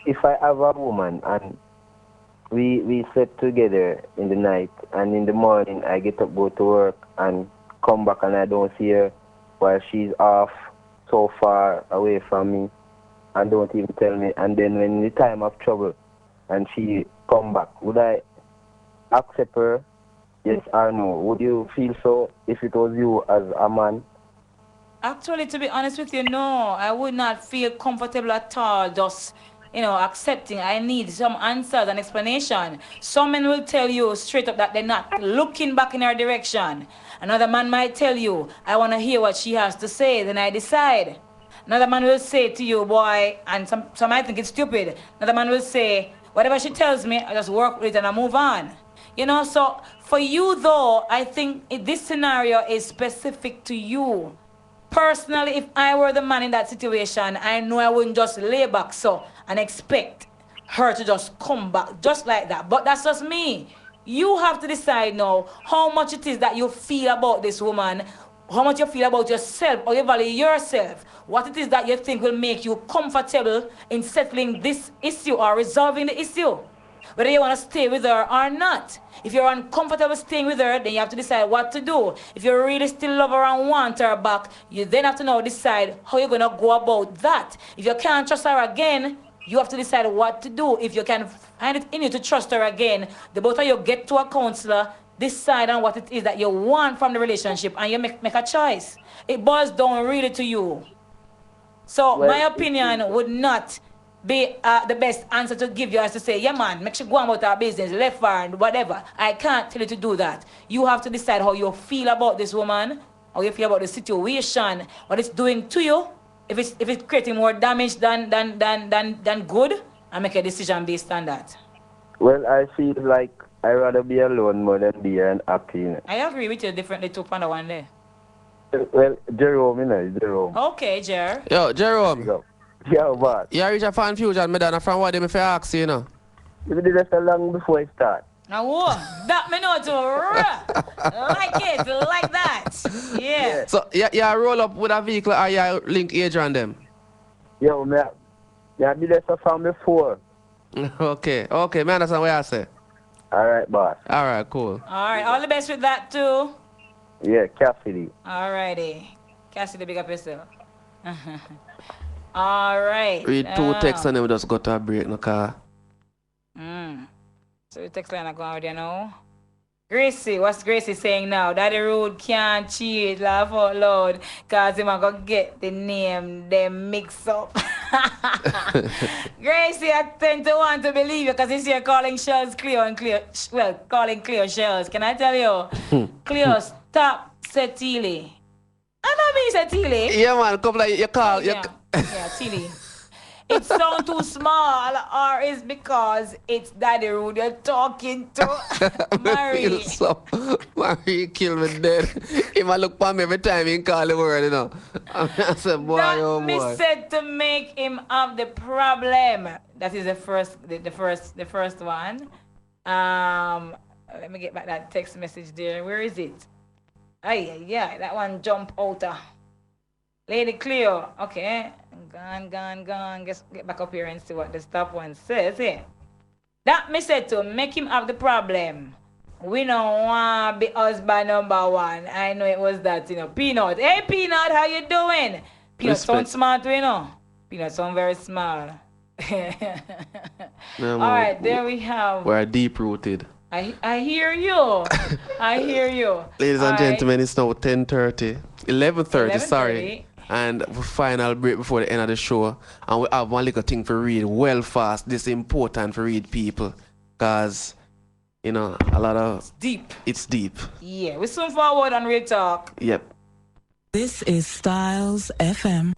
if I have a woman and we slept together in the night, and in the morning I get up, go to work, and come back and I don't see her while she's off so far away from me and don't even tell me, and then when in the time of trouble and she come back, would I accept her? Yes or no? Would you feel so if it was you as a man? Actually, to be honest with you, no, I would not feel comfortable at all. Just, accepting. I need some answers and explanation. Some men will tell you straight up that they're not looking back in her direction. Another man might tell you, I want to hear what she has to say, then I decide. Another man will say to you, boy, and some might think it's stupid. Another man will say, whatever she tells me, I just work with it and I move on. So for you though, I think this scenario is specific to you. Personally, if I were the man in that situation, I know I wouldn't just lay back so and expect her to just come back just like that. But that's just me. You have to decide now how much it is that you feel about this woman, how much you feel about yourself, or you value yourself, what it is that you think will make you comfortable in settling this issue or resolving the issue. Whether you want to stay with her or not. If you're uncomfortable staying with her, then you have to decide what to do. If you really still love her and want her back, you then have to now decide how you're going to go about that. If you can't trust her again, you have to decide what to do. If you can find it in you to trust her again, the both of you get to a counselor, decide on what it is that you want from the relationship, and you make a choice. It boils down really to you. So Well, my opinion would not be the best answer to give you as to say, yeah man, make sure go on about our business, left far and whatever. I can't tell you to do that. You have to decide how you feel about this woman, how you feel about the situation, what it's doing to you. If it's creating more damage than good, and make a decision based on that. well, I feel like I'd rather be alone more than be unhappy. I agree with you differently too, Panda one day. Well, Jerome, Jerome. Okay, Jer. Yo, There you Jerome. go. Yeah, but You reach a fan fusion, me done from what them if I ask you, you did it so long before it start. Now what? That me know to like it, like that. Yeah. So, you roll up with a vehicle or you link Adrian them? Yo, me did it so from before. Okay, me understand what I say. All right, boss. All right, cool. All right, all the best with that too. Yeah, Cassidy. All righty. Cassidy, big up yourself. All right. Read two texts and then we just go to a break in the car. So the text line are going out, Gracie, what's Gracie saying now? Daddy Rude can't cheat, laugh out loud, cause him gonna get the name them mix up. Gracie, I tend to want to believe you because he's here calling shells Cleo and Cleo, calling Cleo shells. Can I tell you? Cleo, stop Setili. I know me Setili. Yeah, man, come like you call. Yeah, Tilly. It sounds too small, or is because it's Daddy Rude you're talking to. Marie. Marie kill me dead. He might look for me every time he call the word, I said, boy, that oh me boy. said to make him have the problem. That is the first one. Let me get back that text message there. Where is it? Yeah, that one jump out. Lady Cleo, okay. Gone. Get back up here and see what the top one says here. That me said to make him have the problem. We don't want to be husband number one. I know it was that, Peanut. Hey, Peanut, how you doing? Peanut sound smart, Peanut sound very smart. No, all right, there we have. We're deep rooted. I hear you. I hear you. Ladies and gentlemen, it's now 10:30. 11:30, sorry. 11:30. And final break before the end of the show. And we have one little thing to read well fast. This is important to read, people. Because, a lot of... It's deep. It's deep. Yeah, we soon forward on Real Talk. Yep. This is Styles FM.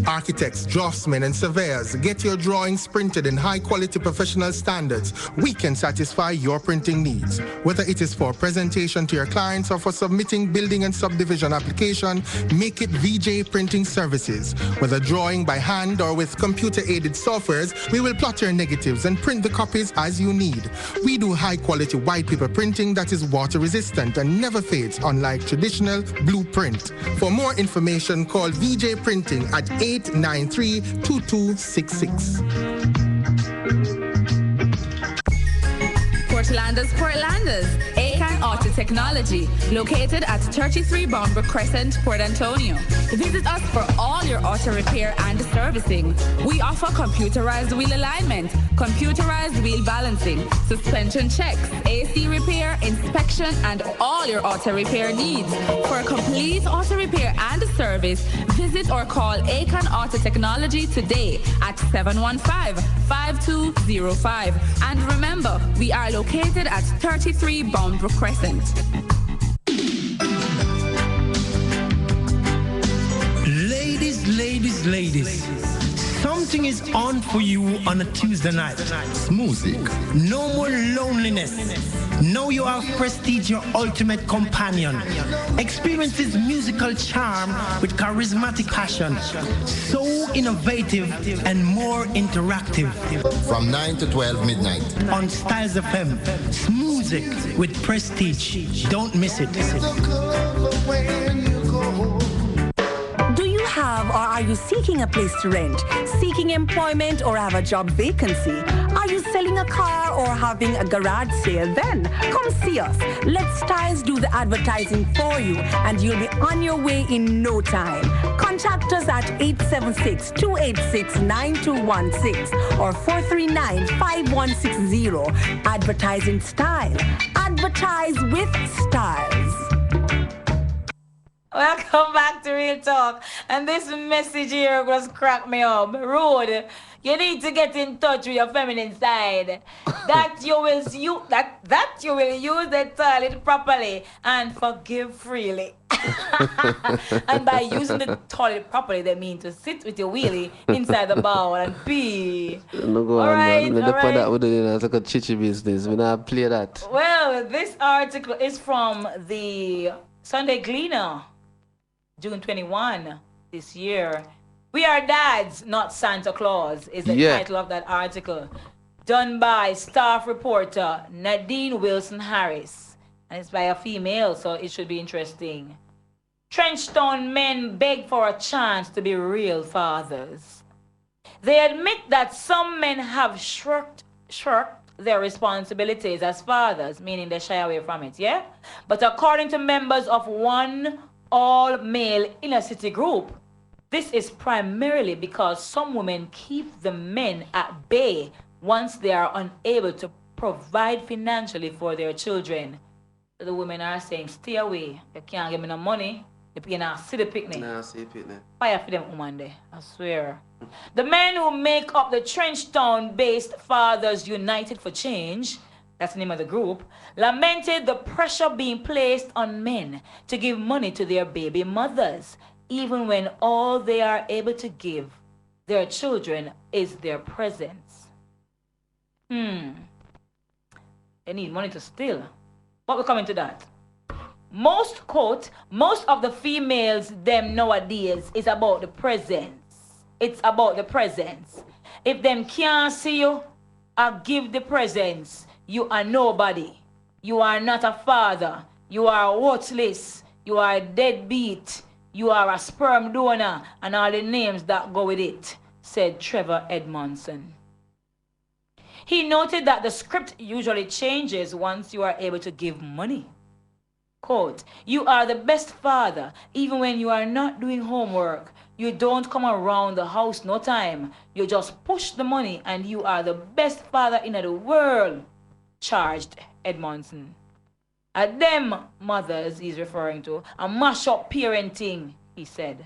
Architects, draftsmen, and surveyors, get your drawings printed in high-quality professional standards. We can satisfy your printing needs. Whether it is for presentation to your clients or for submitting building and subdivision application, make it VJ Printing Services. Whether drawing by hand or with computer-aided softwares, we will plot your negatives and print the copies as you need. We do high-quality white paper printing that is water-resistant and never fades, unlike traditional blueprint. For more information, call VJ Printing at 893-2266. Portlanders, Acan Auto Technology, located at 33 Bombrook Crescent, Port Antonio. Visit us for all your auto repair and servicing. We offer computerized wheel alignment, computerized wheel balancing, suspension checks, AC repair, inspection, and all your auto repair needs. For a complete auto repair and service, visit or call Acan Auto Technology today at 715-5205. And remember, we are located at 33 Bombrook Crescent. Ladies. Something is on for you on a Tuesday night. Music. No more loneliness. Now you have Prestige, your ultimate companion. Experience his musical charm with charismatic passion. So innovative and more interactive. From 9 to 12 midnight. On Styles FM. Music with Prestige. Don't miss it. Do you have or are you seeking a place to rent, seeking employment or have a job vacancy? Are you selling a car or having a garage sale? Then come see us. Let Styles do the advertising for you and you'll be on your way in no time. Contact us at 876-286-9216 or 439-5160. Advertising Style. Advertise with Styles. Welcome back to Real Talk. And this message here just cracked me up. Rude, you need to get in touch with your feminine side. That you will use the toilet properly and forgive freely. And by using the toilet properly, they mean to sit with your wheelie inside the bowl and pee. No go on, Alright, man. alright. That would do like a chichi business. We not play that. Well, this article is from the Sunday Gleaner, June 21 this year. We are dads, not Santa Claus, is the title of that article, done by staff reporter Nadine Wilson Harris. And it's by a female, so it should be interesting. Trenchtown men beg for a chance to be real fathers. They admit that some men have shirked their responsibilities as fathers, meaning they shy away from it, yeah? But according to members of one all-male inner-city group, this is primarily because some women keep the men at bay once they are unable to provide financially for their children. So the women are saying, stay away, you can't give me no money, you can't see the picnic. Nah, see picnic. Fire for them woman there, I swear. The men who make up the Trenchtown-based Fathers United for Change, that's the name of the group, lamented the pressure being placed on men to give money to their baby mothers, even when all they are able to give their children is their presence. They need money to steal. But we're coming to that. Most of the females them nowadays is about the presence. It's about the presence. If them can't see you or give the presence, you are nobody. You are not a father. You are worthless. You are a deadbeat. You are a sperm donor, and all the names that go with it, said Trevor Edmondson. He noted that the script usually changes once you are able to give money. Quote, you are the best father even when you are not doing homework. You don't come around the house no time. You just push the money and you are the best father in the world, charged Edmondson. At them mothers he's referring to, a mash up parenting, he said.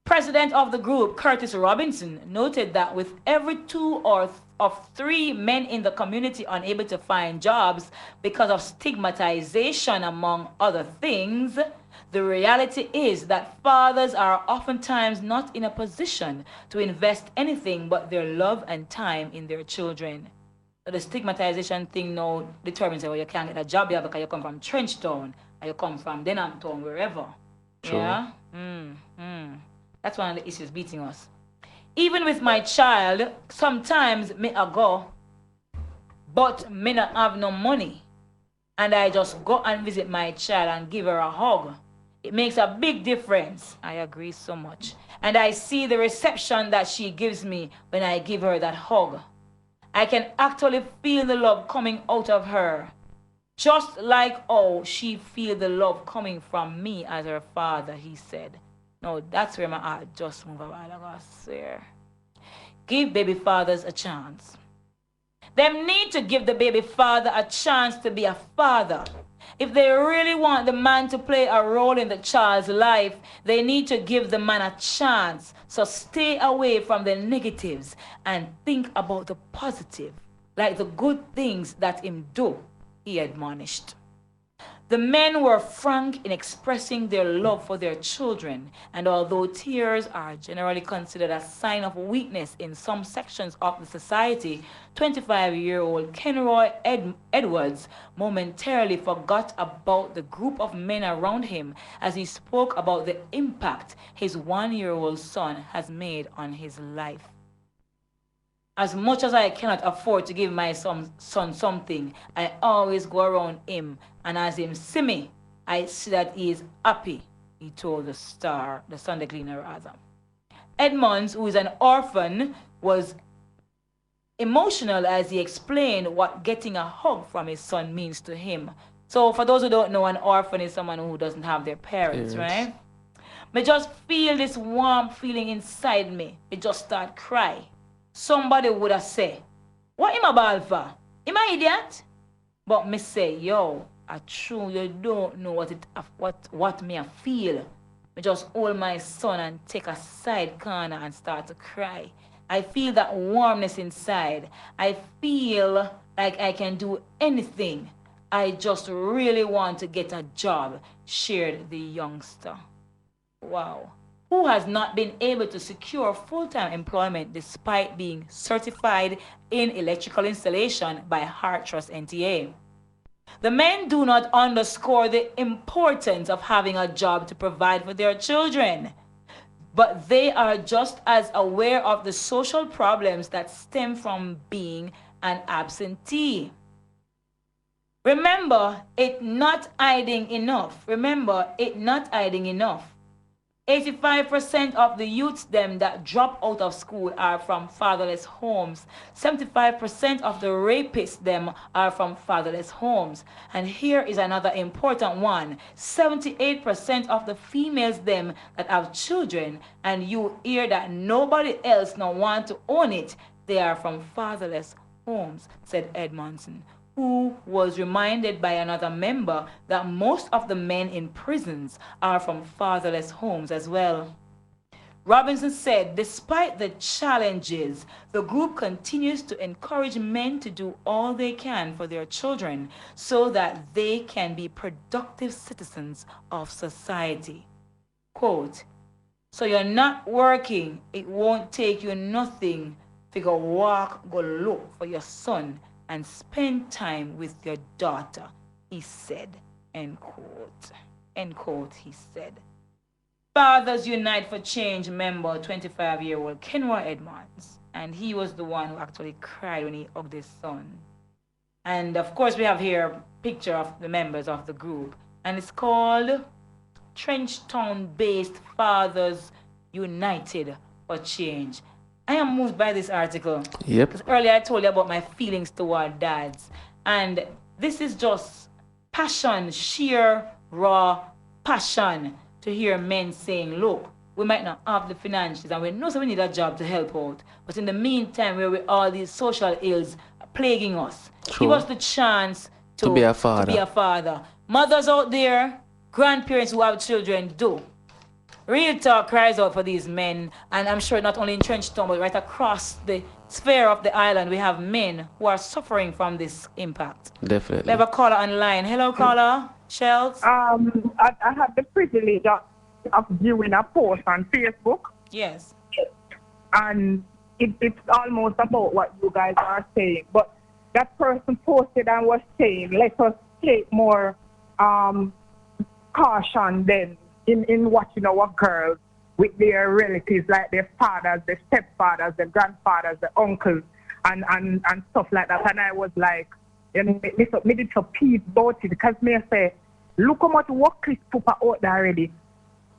President of the group, Curtis Robinson, noted that with every 2 of 3 men in the community unable to find jobs because of stigmatization, among other things, the reality is that fathers are oftentimes not in a position to invest anything but their love and time in their children. So the stigmatization thing now determines whether you can't get a job here because you come from Trenchtown or you come from Denhamtown, wherever. True. Yeah? That's one of the issues beating us. Even with my child, sometimes me I go, but me not have no money. And I just go and visit my child and give her a hug. It makes a big difference. I agree so much. And I see the reception that she gives me when I give her that hug. I can actually feel the love coming out of her. Just like how she feel the love coming from me as her father, he said. No, that's where my heart just moved a while ago, I swear. Give baby fathers a chance. Them need to give the baby father a chance to be a father. If they really want the man to play a role in the child's life, they need to give the man a chance. So stay away from the negatives and think about the positive, like the good things that him do, he admonished. The men were frank in expressing their love for their children, and although tears are generally considered a sign of weakness in some sections of the society, 25-year-old Kenroy Edwards momentarily forgot about the group of men around him as he spoke about the impact his 1-year-old son has made on his life. As much as I cannot afford to give my son something, I always go around him, and as him see me, I see that he is happy, he told the Sunday Cleaner rather. Edmonds, who is an orphan, was emotional as he explained what getting a hug from his son means to him. So for those who don't know, an orphan is someone who doesn't have their parents, right? Me just feel this warm feeling inside me. Me just start cry. Somebody would have said, what him a ball for? Am I idiot? But me say, yo, I true, you don't know what me I feel. Me just hold my son and take a side corner and start to cry. I feel that warmness inside. I feel like I can do anything. I just really want to get a job, shared the youngster. Wow. Who has not been able to secure full-time employment despite being certified in electrical installation by Heart Trust NTA. The men do not underscore the importance of having a job to provide for their children, but they are just as aware of the social problems that stem from being an absentee. Remember, it not hiding enough. 85% of the youths them that drop out of school are from fatherless homes. 75% of the rapists them are from fatherless homes. And here is another important one. 78% of the females them that have children, and you hear that nobody else no want to own it, they are from fatherless homes, said Edmondson, who was reminded by another member that most of the men in prisons are from fatherless homes as well. Robinson said, despite the challenges, the group continues to encourage men to do all they can for their children so that they can be productive citizens of society. Quote, so you're not working, it won't take you nothing to go walk, go look for your son and spend time with your daughter, he said, end quote. End quote, he said. Fathers Unite for Change member, 25-year-old Kenroy Edmonds, and he was the one who actually cried when he hugged his son. And of course, we have here a picture of the members of the group, and it's called Trenchtown-based Fathers United for Change. I am moved by this article. Yep. Because earlier I told you about my feelings toward dads. And this is just passion, sheer, raw passion to hear men saying, look, we might not have the finances and we know so we need a job to help out. But in the meantime, we're with all these social ills plaguing us. True. Give us the chance to be a father. To be a father. Mothers out there, grandparents who have children, do. Real talk cries out for these men, and I'm sure not only in Trenchtown, but right across the sphere of the island, we have men who are suffering from this impact. Definitely. We have a caller online. Hello, caller. Shells? I had the privilege of viewing a post on Facebook. Yes. And it's almost about what you guys are saying. But that person posted and was saying, let us take more caution then in watching our girls with their relatives, like their fathers, their stepfathers, their grandfathers, their uncles, and stuff like that. And I was like, you know, me did some peace about it, because me say, look how much work Chris put out there already.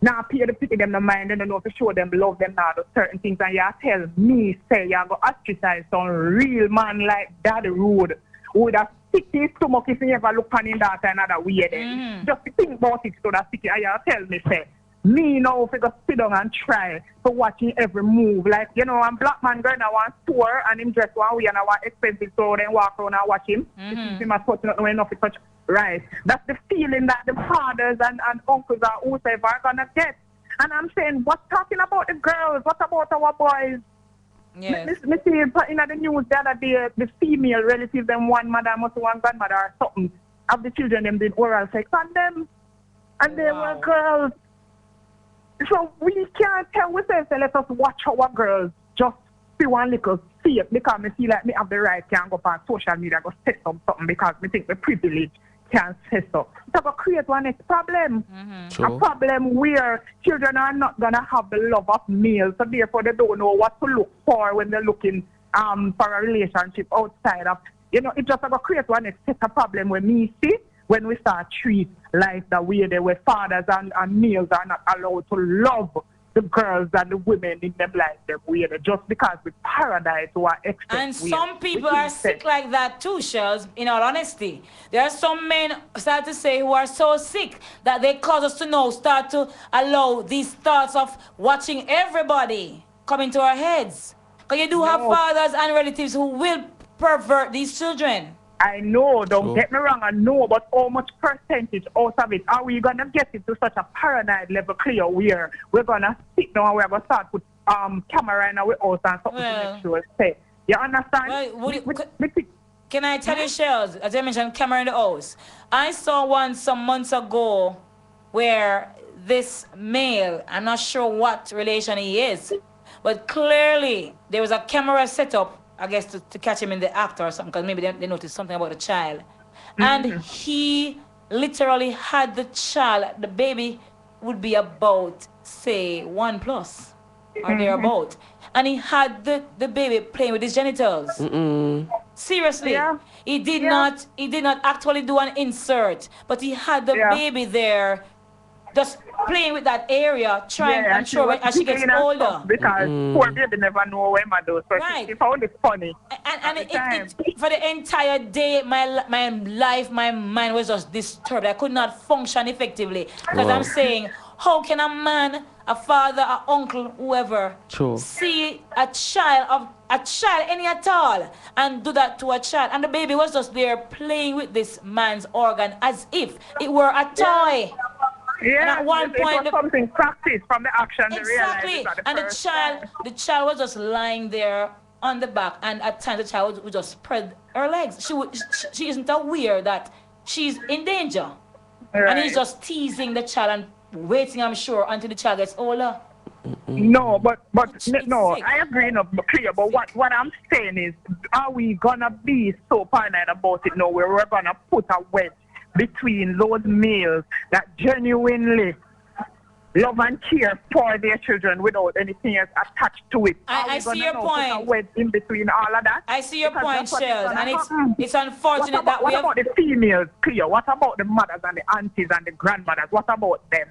now pay the people them the mind, they don't know to show them love them now, certain things, and you tell me, say, you go ostracize some real man like Daddy Rude, who would have stick his stomach if you ever look on him that another way then. Just think about it so that stick it, and you tell me, say, me now if I go sit down and try to watching every move. Like, you know, I'm black man going to one store and him dress one way and I want expensive so then walk around and watch him. If him as such not know enough it's such right. That's the feeling that the fathers and uncles or whoever are gonna get. And I'm saying, what's talking about the girls? What about our boys? Yes. Me see in the news the other day, the female relatives, them one mother, must one grandmother or something, of the children them did oral sex on them. And they were girls. So we can't tell ourselves, let us watch our girls just see one little see it because me feel like me have the right can go on social media go set up something because me think the privilege can set up. So go create one next problem. A problem where children are not gonna have the love of males, so therefore they don't know what to look for when they're looking for a relationship outside of, you know, it just gonna create one next set of problem when me see when we start treat life the way they were fathers and males are not allowed to love the girls and the women in them like them way just because we paradise to our extent. And some people are sick like that too, Shells, in all honesty. There are some men, sad to say, who are so sick that they cause us to now start to allow these thoughts of watching everybody come into our heads. Because you do have fathers and relatives who will pervert these children. I know, don't get me wrong, I know, but how much percentage out of it are we going to get it to such a paranoid level, Cleo, where we're going to sit down and we're going to start put camera in our house and something to make sure it's safe. You understand? Well, can I tell you, Shells, as I mentioned, camera in the house. I saw one some months ago where this male, I'm not sure what relation he is, but clearly there was a camera set up, I guess, to catch him in the act or something, because maybe they noticed something about the child. And he literally had the child, the baby would be about, say, 1+ or thereabout. And he had the baby playing with his genitals. Seriously. He did not actually do an insert, but he had the baby there just playing with that area, trying, I'm sure, as she gets older. Because poor baby never know when I do. So right. She found it funny. And it, for the entire day, my mind was just disturbed. I could not function effectively. Because I'm saying, how can a man, a father, an uncle, whoever, see a child, any at all, and do that to a child? And the baby was just there playing with this man's organ as if it were a toy. Yeah, and at one point, it was something practiced from the action. Exactly. And the child was just lying there on the back, and at times the child would just spread her legs. She isn't aware that she's in danger. Right. And he's just teasing the child and waiting, I'm sure, until the child gets older. No, but no, sick. I agree, no, Cleo, but what I'm saying is, are we gonna be so paranoid about it now where we're gonna put a wedge between those males that genuinely love and care for their children without anything else attached to it? I see your point. Put a wedge in between all of that? I see your point, Shells, and it's unfortunate that we have... What about the females, Cleo? What about the mothers and the aunties and the grandmothers? What about them?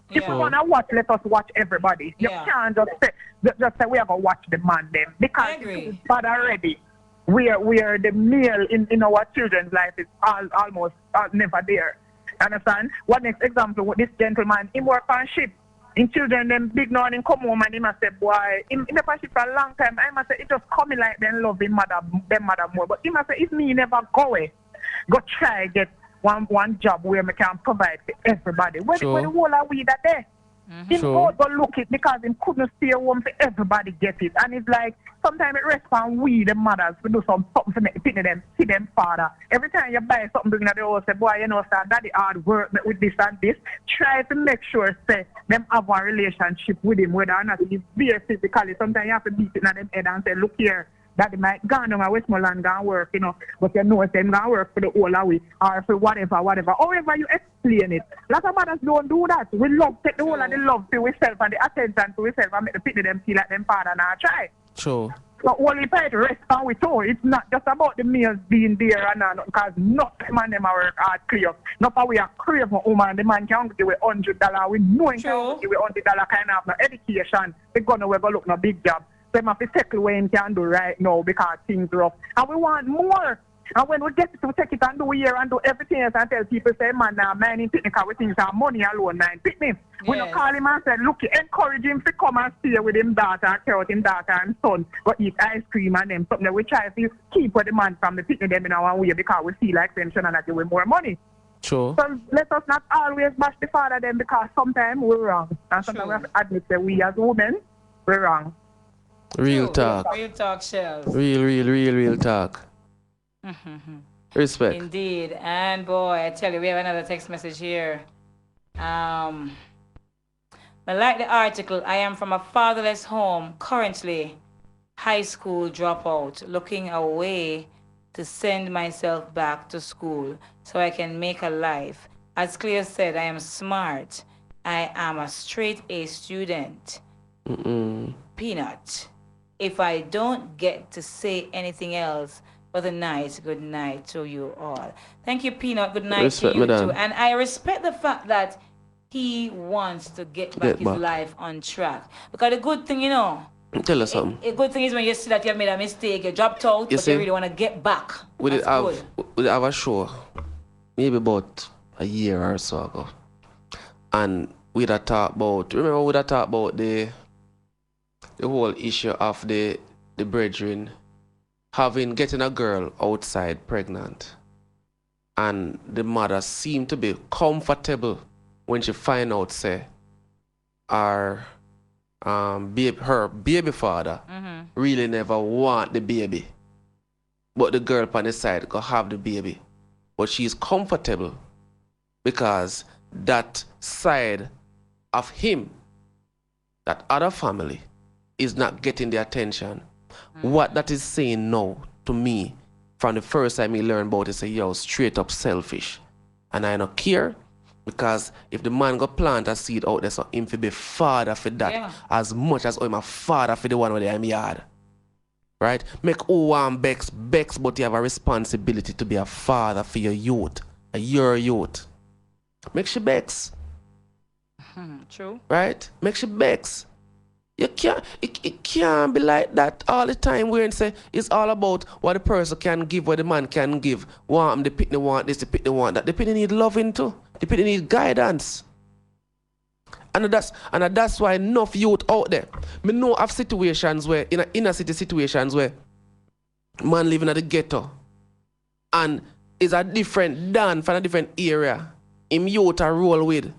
Yeah. If we want to watch, let us watch everybody. You can't just say we are going to watch the man them. Because it's bad already. We are the male in our children's life is almost never there. Understand? One next example with this gentleman, he work on ship. In children, them big now and come home and he must say, boy, in the ship for a long time, I must say, it just coming like them love them mother more. But he must say, if me never go away, go try get one job where we can provide for everybody. When the whole of we that there. He go look it because he couldn't stay home for everybody get it. And it's like sometimes it rests on we the mothers to do something to make them see them father. Every time you buy something bring at the house, say, boy, you know, sir, daddy hard work with this and this. Try to make sure say them have a relationship with him, whether or not he's very physically. Sometimes you have to beat it in them head and say, look here, daddy might go down to Westmoreland and work, you know, but you know if them gonna work for the whole of we or for whatever. However you explain it. Lots of mothers don't do that. We love take the whole of the love to ourselves and the attention to ourselves and make the people them feel like them father now try. True. So only pay to rest on we too. It's not just about the meals being there and all, because not the man them are work hard clear. Not for we are crave for woman. The man can give $100. We know him can give $100 kind of no education. They gonna we go look no big job. So him have to tackle what him can do right now because things rough. And we want more. And when we get to take it and do here and do everything else and tell people say, man, now man in picnic we think our money alone man picnic. We don't call him and say, look, encourage him to come and stay with him daughter, care with him daughter and son, but eat ice cream and them something that we try to keep the man from the picnic them in our way because we feel like them should not give him more money. Sure. So let us not always bash the father them because sometimes we're wrong. And sometimes we have to admit that we as women, we're wrong. Real talk. Real talk, Shells. Real talk. Respect. Indeed. And boy, I tell you, we have another text message here. I like the article. I am from a fatherless home, currently high school dropout, looking away to send myself back to school so I can make a life. As Cleo said, I am smart. I am a straight A student. Peanut. If I don't get to say anything else for the night, good night to you all. Thank you, Peanut. Good night to you too. And I respect the fact that he wants to get back his life on track. Because the good thing, you know, tell us something. A good thing is when you see that you have made a mistake, you dropped out, but you really want to get back. We did have a show, maybe about a year or so ago. And we'd have talked about, remember we'd have talked about the whole issue of the brethren getting a girl outside pregnant. And the mother seemed to be comfortable when she find out, say, her baby father really never want the baby. But the girl on the side go have the baby. But she's comfortable because that side of him, that other family, is not getting the attention. What that is saying now to me, from the first time he learned about it, say, yo, straight up selfish. And I don't care, because if the man go plant a seed out there, so him to be father for that, as much as I'm a father for the one where they am yard. Right? Make who want Bex, but you have a responsibility to be a father for your youth, your youth. Make she Bex. True. Right? Make she Bex. You can't, it can't be like that all the time where and say it's all about what the person can give, what the man can give. Want the pitney want this, the pitney want that. The pitney need loving too. The pitney need guidance. And that's why enough youth out there. Me know of situations where, in inner city situations where man living at the ghetto and is a different Dan from a different area. Him youth a roll with.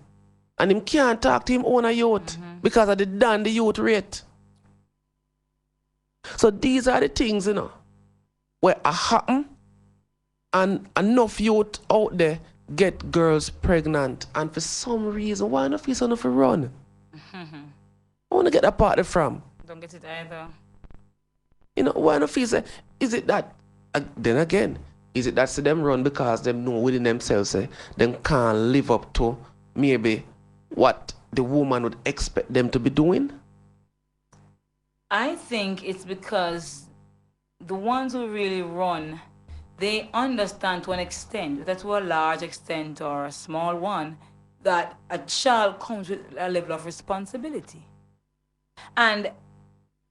And him can't talk to him own a youth because of the Dan the youth rate. So these are the things, you know, where a happen and enough youth out there get girls pregnant, and for some reason, why not feel so enough to run? I want to get that part from. Don't get it either. You know, why not feel say, is it that, then again, is it that see them run because them know within themselves, say, them can't live up to maybe what the woman would expect them to be doing? I think it's because the ones who really run, they understand to an extent, whether to a large extent or a small one, that a child comes with a level of responsibility. And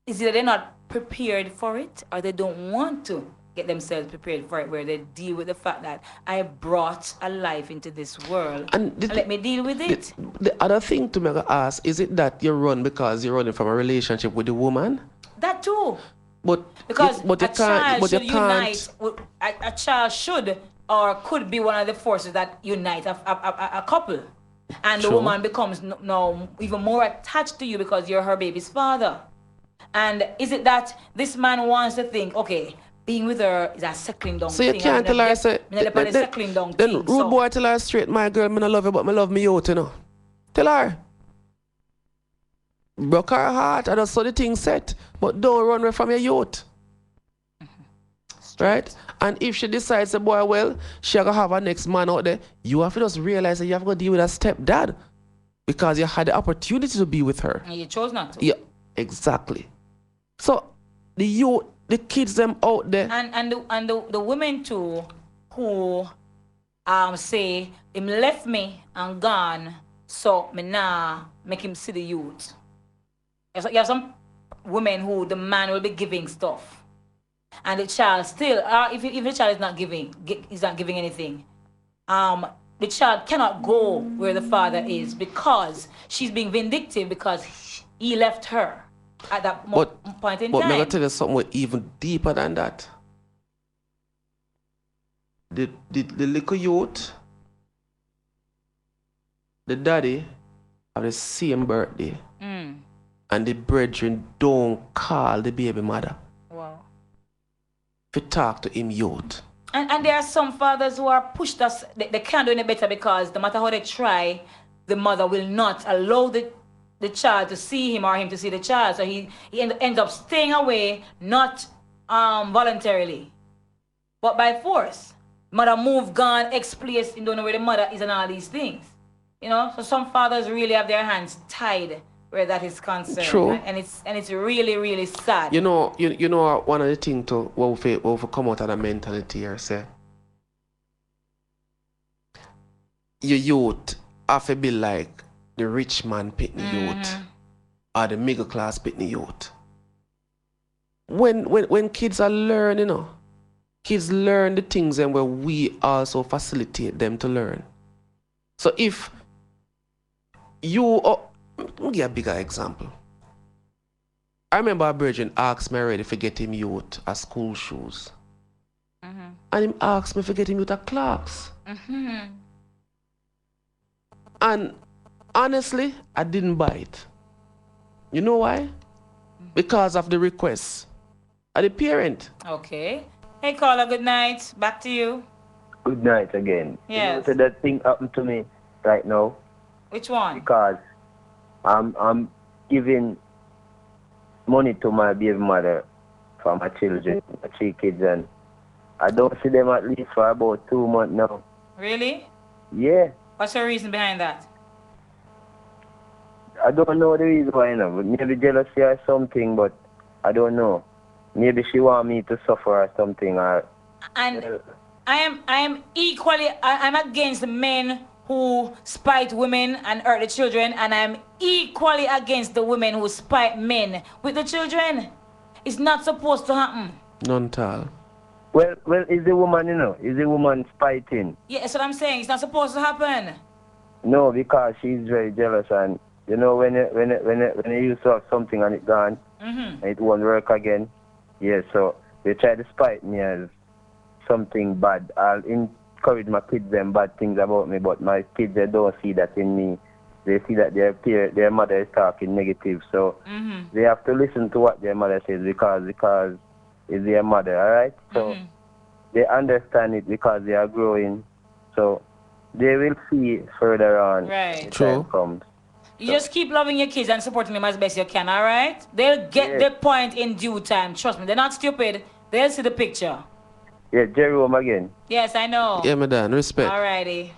is it they're not prepared for it, or they don't want to get themselves prepared for it, where they deal with the fact that I brought a life into this world and let me deal with it. The other thing to make ask, is it that you run because you're running from a relationship with the woman? That too. But a child should or could be one of the forces that unite a couple. And the woman becomes now even more attached to you because you're her baby's father. And is it that this man wants to think, okay, being with her is a settling down thing. So you can't tell her, say, then rude boy tell her straight, my girl, me not love you, but me love me out, you know. Tell her. Broke her heart, and that's how the thing set. But don't run away from your youth. Right? And if she decides, boy, well, she gonna have her next man out there, you have to just realize that you have to deal with a stepdad. Because you had the opportunity to be with her. And you chose not to. Yeah, exactly. So, the youth, the kids them out there. And the women too who say him left me and gone, so me nah make him see the youth. You have some women who the man will be giving stuff, and the child still, if the child is not giving, anything, the child cannot go where the father is because she's being vindictive because he left her at that point in time. But I'm gonna tell you something even deeper than that. The little youth, the daddy have the same birthday. And the brethren don't call the baby mother. Wow. To talk to him youth. And there are some fathers who are pushed us, they can't do any better because no matter how they try, the mother will not allow the child to see him or him to see the child. So he ends up staying away, not voluntarily, but by force. Mother move, gone, ex-place, you don't know where the mother is and all these things. You know, so some fathers really have their hands tied where that is concerned. True. And it's really, really sad. You know one of the things to what we come out of the mentality here, say your youth have to be like the rich man pitney youth or the middle class pitney youth. When kids are learning, you know, kids learn the things and where we also facilitate them to learn. So if you I'll give a bigger example. I remember a virgin asked me already to get him youth a school shoes. And him asked me to get him youth a Clarks. And honestly, I didn't buy it. You know why? Because of the request of the parent. Okay. Hey, caller, good night. Back to you. Good night again. Yes. You know, so that thing happened to me right now. Which one? Because I'm giving money to my baby mother for my children, my 3 kids, and I don't see them at least for about 2 months now. Really? Yeah. What's your reason behind that? I don't know the reason why, but maybe jealousy or something, but I don't know. Maybe she want me to suffer or something. And I am equally, I'm against men who spite women and hurt the children, and I'm equally against the women who spite men with the children. It's not supposed to happen. None at all. Well, is the woman, you know, is the woman spiting? Yeah, that's what I'm saying. It's not supposed to happen. No, because she's very jealous, and you know when you used to have something and it gone, and it won't work again. Yeah, so they try to spite me as something bad. I'll encourage my kids them bad things about me, but my kids, they don't see that in me. They see that their mother is talking negative, so they have to listen to what their mother says because it's their mother, all right? So they understand it because they are growing, so they will see further on. Right. The time comes. You just keep loving your kids and supporting them as best you can, all right? They'll get their point in due time. Trust me, they're not stupid. They'll see the picture. Yeah, Jerome again. Yes, I know. Yeah, madam, respect. Alrighty.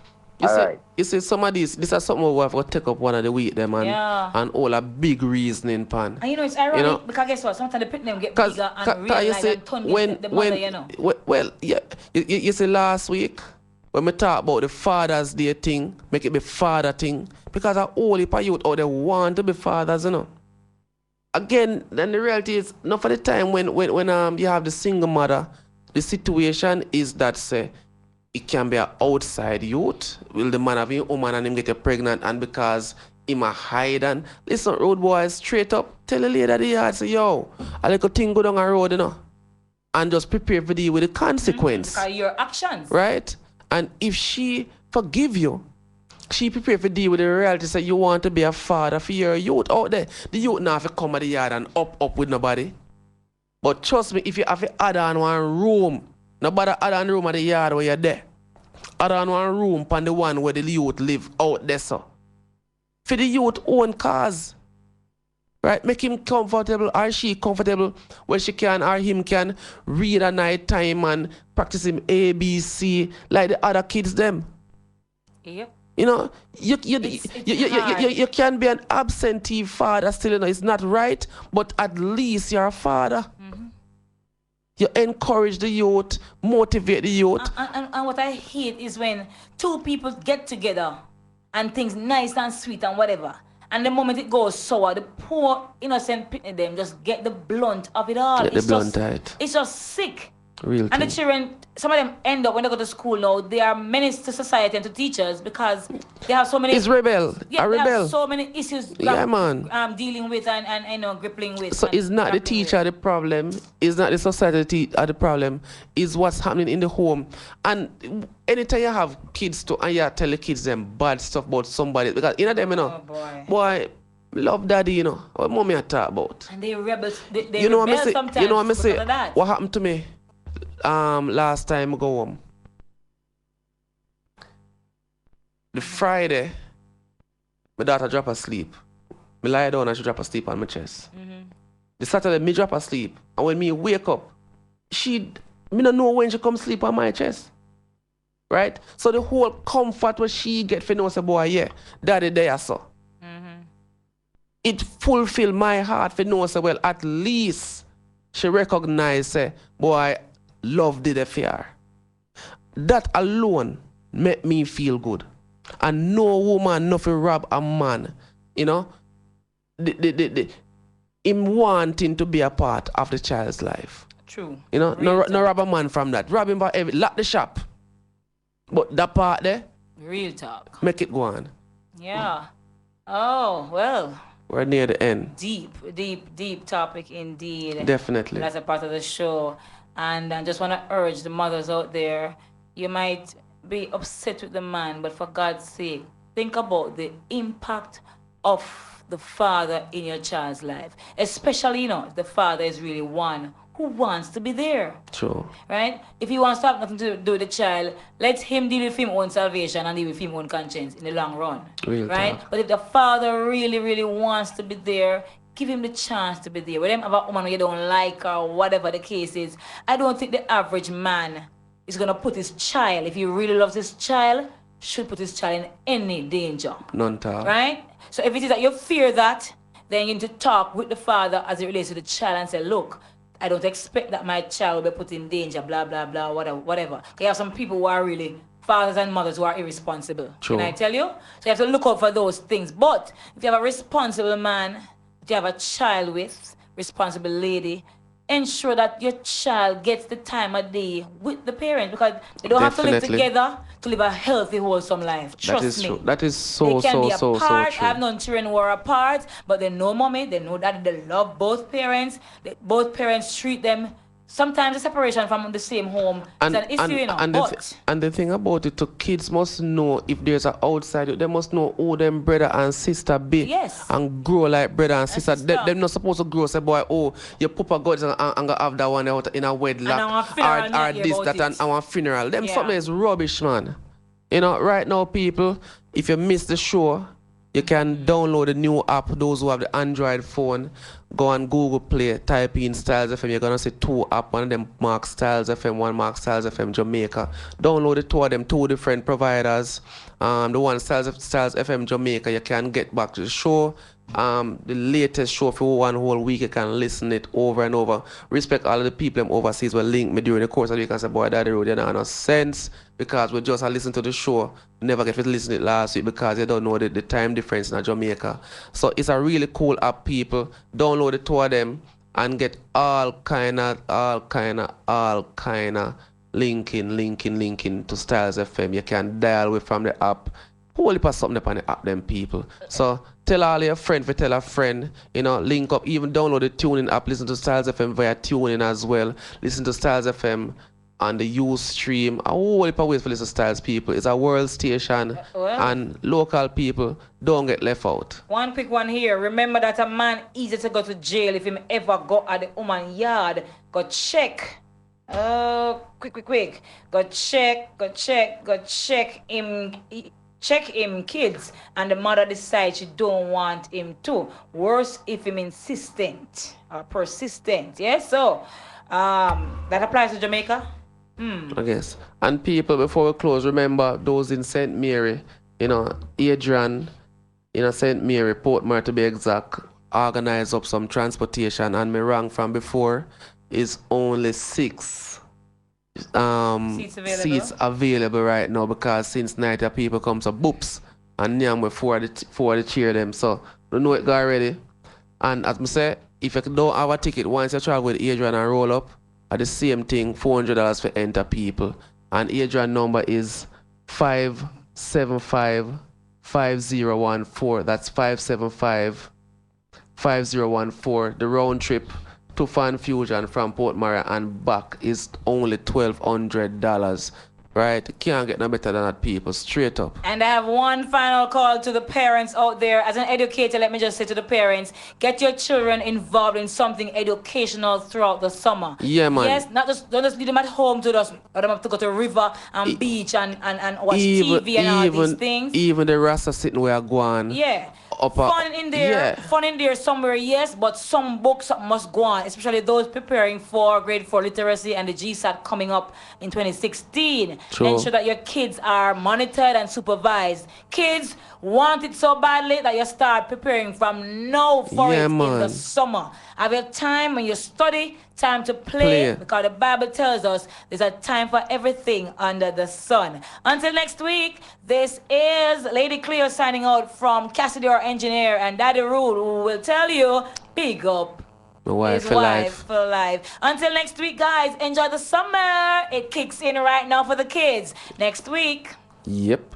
You see, some of these, this is something we have to take up one of the week, them, and all a big reasoning pan. And you know, it's ironic because guess what? Sometimes the pit them get bigger and realize and turn the mother, you know. Well, yeah, you see, last week, when we talk about the Father's Day thing, make it be father thing, because a whole heap of youth out there want to be fathers, you know. Again, then the reality is, not for the time when you have the single mother, the situation is that, say, it can be an outside youth. Will the man have a woman and him get pregnant, and because him a hide and listen, road boys, straight up, tell the lady at the yard, say, yo, a little thing go down the road, you know, and just prepare for deal with the consequence. Because your actions. Right? And if she forgive you, she prepare for deal with the reality, say you want to be a father for your youth out there. The youth now have to come at the yard and up with nobody. But trust me, if you have to add on one room, nobody add on room at the yard where you're there. Add on one room on the one where the youth live out there, so. For the youth own cause. Right? Make him comfortable or she comfortable where she can or him can read at night time and practice him ABC like the other kids them. Yep. You know, you can be an absentee father still, you know, it's not right, but at least you're a father. You encourage the youth, motivate the youth. And what I hate is when two people get together and things nice and sweet and whatever. And the moment it goes sour, the poor innocent them just get the blunt of it all. It's just sick. Real and thing. the children, some of them end up when they go to school now, they are menace to society and to teachers because they have so many. It's rebel. Yeah, a they rebel. have so many issues. Yeah, man. Dealing with and grappling with. So it's not the teacher the problem. It's not the society the problem. It's what's happening in the home. And anytime you have kids and you tell the kids them bad stuff about somebody, because them, boy, love daddy, what mommy I talk about. And they rebels. They rebel rebel sometimes. You know what I say? That. What happened to me? Last time I go home. The Friday, my daughter drop asleep. Me lie down and she drop asleep on my chest. The Saturday, me drop asleep. And when me wake up, me don't know when she come sleep on my chest. Right? So the whole comfort what she get for know say, boy, yeah, daddy there so. It fulfill my heart for know say, well, at least she recognize say, boy, love did a fear. That alone make me feel good. And no woman nothing rob a man, him wanting to be a part of the child's life. True. No rob a man from that. Rob him by lock the shop. But that part there, real talk. Make it go on. Yeah. Oh, well. We're near the end. Deep topic indeed. Definitely. That's a part of the show. And I just want to urge the mothers out there, you might be upset with the man, but for God's sake, think about the impact of the father in your child's life. Especially, if the father is really one who wants to be there. True. Right? If he wants to have nothing to do with the child, let him deal with his own salvation and deal with his own conscience in the long run. Real right? talk. But if the father really, really wants to be there, give him the chance to be there. Whether have a woman you don't like or whatever the case is, I don't think the average man is going to put his child, if he really loves his child, should put his child in any danger. None talk. Right? So if it is that you fear that, then you need to talk with the father as it relates to the child and say, look, I don't expect that my child will be put in danger, blah, blah, blah, whatever. You have some people who are really fathers and mothers who are irresponsible. True. Can I tell you? So you have to look out for those things. But if you have a responsible man, if you have a child with, responsible lady, ensure that your child gets the time of day with the parent, because they don't have to live together to live a healthy, wholesome life. Trust me. True. That is so, they can so, be so, apart. so true. I have known children who are apart, but they know mommy, they know that they love both parents. Both parents treat them. Sometimes the separation from the same home is an issue, and the thing about it, kids must know if there's an outside, they must know who them brother and sister be. Yes. And grow like brother and sister. They're not supposed to grow, say, boy, your papa gods and gonna have that one out in a wedlock. Or this, that, and our funeral. Them something is rubbish, man. Right now, people, if you miss the show, you can download the new app. Those who have the Android phone, go on Google Play, type in Styles FM. You're gonna see two apps. One of them marks Styles FM, one marks Styles FM Jamaica. Download the two of them, two different providers. The one Styles FM Jamaica, you can get back to the show. The latest show for one whole week, you can listen it over and over. Respect all of the people overseas will link me during the course of the week and say, boy, Daddy Road, you don't have no sense, because we just listen to the show, never get to listen to it last week because you don't know the time difference in Jamaica. So it's a really cool app, people. Download the two of them and get all kind of linking to Styles FM. You can dial with from the app. Whole heap of something upon the app, them people. So tell all your friends, tell a friend, link up, even download the tuning app, listen to Styles FM via tuning as well. Listen to Styles FM on the Ustream. A whole heap of ways for listen to Styles, people. It's a world station, and local people don't get left out. One quick one here. Remember that a man easy to go to jail if him ever go at the woman yard. Go check. Quick. Go check him. Check him kids, and the mother decides she don't want him to. Worse if him insistent or persistent. Yes, so that applies to Jamaica. I guess. And people, before we close, remember those in St. Mary, Adrian, St. Mary, Portmore to be exact, organize up some transportation, and me rang from before. is only 6 Seats seats available right now because since night people come so boops and nyam for the cheer them. So you know it got ready. And as I say, if you don't have a ticket, once you travel with Adrian and roll up, at the same thing, $400 for enter people. And Adrian number is 575-5014. That's 575-5014. The round trip to Fan Fusion from Port Maria and back is only $1,200. Right? Can't get no better than that, people. Straight up. And I have one final call to the parents out there. As an educator, let me just say to the parents, get your children involved in something educational throughout the summer. Yeah, man. Yes, don't just leave them at home to just, or them have to go to river and beach and watch TV and all these things. Even the Rasta sitting where I go on. Yeah. Fun in there somewhere, yes, but some books must go on, especially those preparing for grade 4 literacy and the GSAT coming up in 2016. True. Ensure that your kids are monitored and supervised. Kids want it so badly that you start preparing from now for it in the summer. Have your time when you study, time to play, because the Bible tells us there's a time for everything under the sun. Until next week, this is Lady Cleo signing out from Cassidy, our engineer, and Daddy Rule, who will tell you, big up his wife for life. Until next week, guys, enjoy the summer. It kicks in right now for the kids. Next week. Yep.